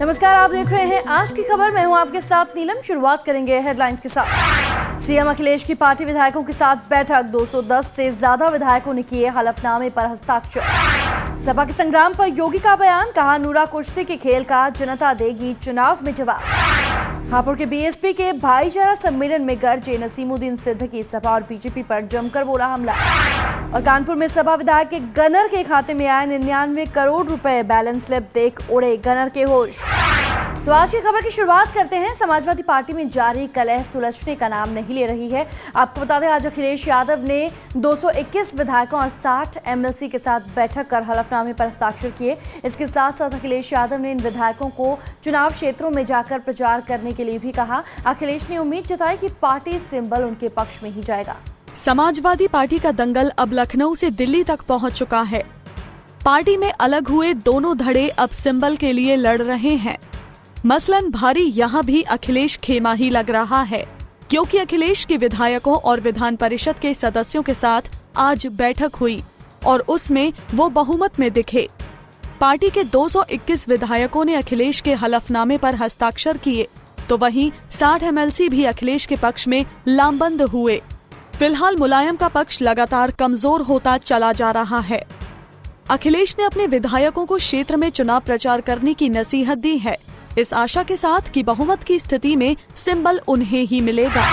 नमस्कार, आप देख रहे हैं आज की खबर। मैं हूं आपके साथ नीलम। शुरुआत करेंगे हेडलाइंस के साथ। सीएम अखिलेश की पार्टी विधायकों के साथ बैठक। 210 से ज्यादा विधायकों ने किए हलफनामे पर हस्ताक्षर। सपा के संग्राम पर योगी का बयान, कहा नूरा कुश्ती के खेल का जनता देगी चुनाव में जवाब। हापुड़ के बीएसपी के भाईचारा सम्मेलन में गरजे नसीमुद्दीन सिद्दीकी, सपा और बीजेपी पर जमकर बोला हमला। और कानपुर में सपा विधायक के गनर के खाते में आए 99 करोड़ रुपए, बैलेंस स्लिप देख उड़े गनर के होश। तो आज की खबर की शुरुआत करते हैं। समाजवादी पार्टी में जारी कलह सुलझने का नाम नहीं ले रही है। आपको बता दें, आज अखिलेश यादव ने 221 विधायकों और 60 एमएलसी के साथ बैठक कर हलफनामे पर हस्ताक्षर किए। इसके साथ साथ अखिलेश यादव ने इन विधायकों को चुनाव क्षेत्रों में जाकर प्रचार करने के लिए भी कहा। अखिलेश ने उम्मीद जताई कि पार्टी सिंबल उनके पक्ष में ही जाएगा। समाजवादी पार्टी का दंगल अब लखनऊ से दिल्ली तक पहुंच चुका है। पार्टी में अलग हुए दोनों धड़े अब सिंबल के लिए लड़ रहे हैं। मसलन भारी यहाँ भी अखिलेश खेमा ही लग रहा है, क्योंकि अखिलेश के विधायकों और विधान परिषद के सदस्यों के साथ आज बैठक हुई और उसमें वो बहुमत में दिखे। पार्टी के 221 विधायकों ने अखिलेश के हलफनामे पर हस्ताक्षर किए, तो वहीं 60 एमएलसी भी अखिलेश के पक्ष में लामबंद हुए। फिलहाल मुलायम का पक्ष लगातार कमजोर होता चला जा रहा है। अखिलेश ने अपने विधायकों को क्षेत्र में चुनाव प्रचार करने की नसीहत दी है, इस आशा के साथ कि बहुमत की स्थिति में सिंबल उन्हें ही मिलेगा।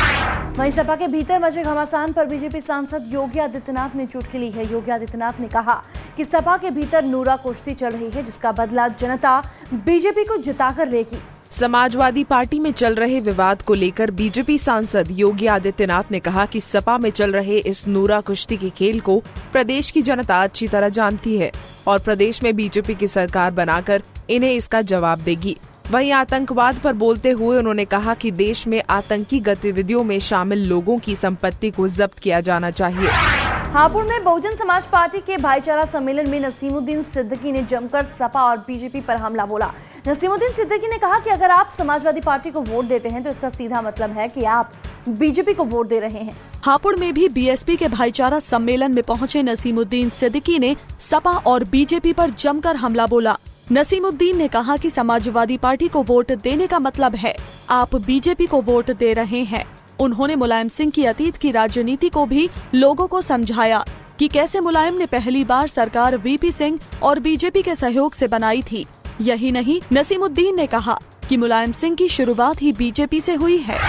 वहीं सपा के भीतर मचे घमासान पर बीजेपी सांसद योगी आदित्यनाथ ने चुटकी ली है। योगी आदित्यनाथ ने कहा कि सपा के भीतर नूरा कुश्ती चल रही है, जिसका बदला जनता बीजेपी को जिताकर लेगी। समाजवादी पार्टी में चल रहे विवाद को लेकर बीजेपी सांसद योगी आदित्यनाथ ने कहा कि सपा में चल रहे इस नूरा कुश्ती के खेल को प्रदेश की जनता अच्छी तरह जानती है और प्रदेश में बीजेपी की सरकार बनाकर इन्हें इसका जवाब देगी। वहीं आतंकवाद पर बोलते हुए उन्होंने कहा कि देश में आतंकी गतिविधियों में शामिल लोगों की संपत्ति को जब्त किया जाना चाहिए। हापुड़ में बहुजन समाज पार्टी के भाईचारा सम्मेलन में नसीमुद्दीन सिद्दीकी ने जमकर सपा और बीजेपी पर हमला बोला। नसीमुद्दीन सिद्दीकी ने कहा कि अगर आप समाजवादी पार्टी को वोट देते हैं तो इसका सीधा मतलब है कि आप बीजेपी को वोट दे रहे हैं। हापुड़ में भी बीएसपी के भाईचारा सम्मेलन में पहुंचे नसीमुद्दीन सिद्दीकी ने सपा और बीजेपी पर जमकर हमला बोला। नसीमुद्दीन ने कहा कि समाजवादी पार्टी को वोट देने का मतलब है आप बीजेपी को वोट दे रहे हैं। उन्होंने मुलायम सिंह की अतीत की राजनीति को भी लोगों को समझाया कि कैसे मुलायम ने पहली बार सरकार वीपी सिंह और बीजेपी के सहयोग से बनाई थी। यही नहीं, नसीमुद्दीन ने कहा कि मुलायम सिंह की शुरुआत ही बीजेपी से हुई है।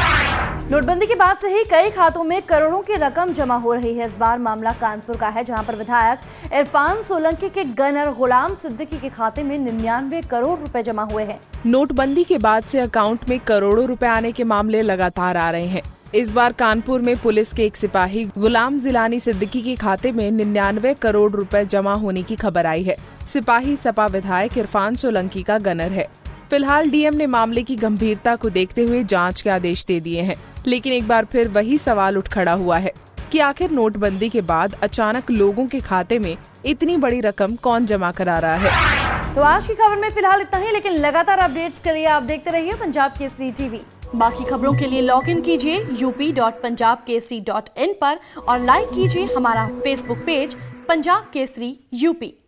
नोटबंदी के बाद से ही कई खातों में करोड़ों की रकम जमा हो रही है। इस बार मामला कानपुर का है, जहां पर विधायक इरफान सोलंकी के गनर गुलाम सिद्दीकी के खाते में 99 करोड़ रुपए जमा हुए हैं। नोटबंदी के बाद से अकाउंट में करोड़ों रुपए आने के मामले लगातार आ रहे हैं। इस बार कानपुर में पुलिस के एक सिपाही गुलाम जिलानी सिद्दीकी के खाते में 99 करोड़ रुपए जमा होने की खबर आई है। सिपाही सपा विधायक इरफान सोलंकी का गनर है। फिलहाल डीएम ने मामले की गंभीरता को देखते हुए जांच के आदेश दे दिए हैं, लेकिन एक बार फिर वही सवाल उठ खड़ा हुआ है कि आखिर नोटबंदी के बाद अचानक लोगों के खाते में इतनी बड़ी रकम कौन जमा करा रहा है। तो आज की खबर में फिलहाल इतना ही, लेकिन लगातार अपडेट्स के लिए आप देखते रहिए पंजाब केसरी टीवी। बाकी खबरों के लिए लॉग इन कीजिए up.punjabkesri.in पर और लाइक कीजिए हमारा Facebook page Punjab Kesari UP.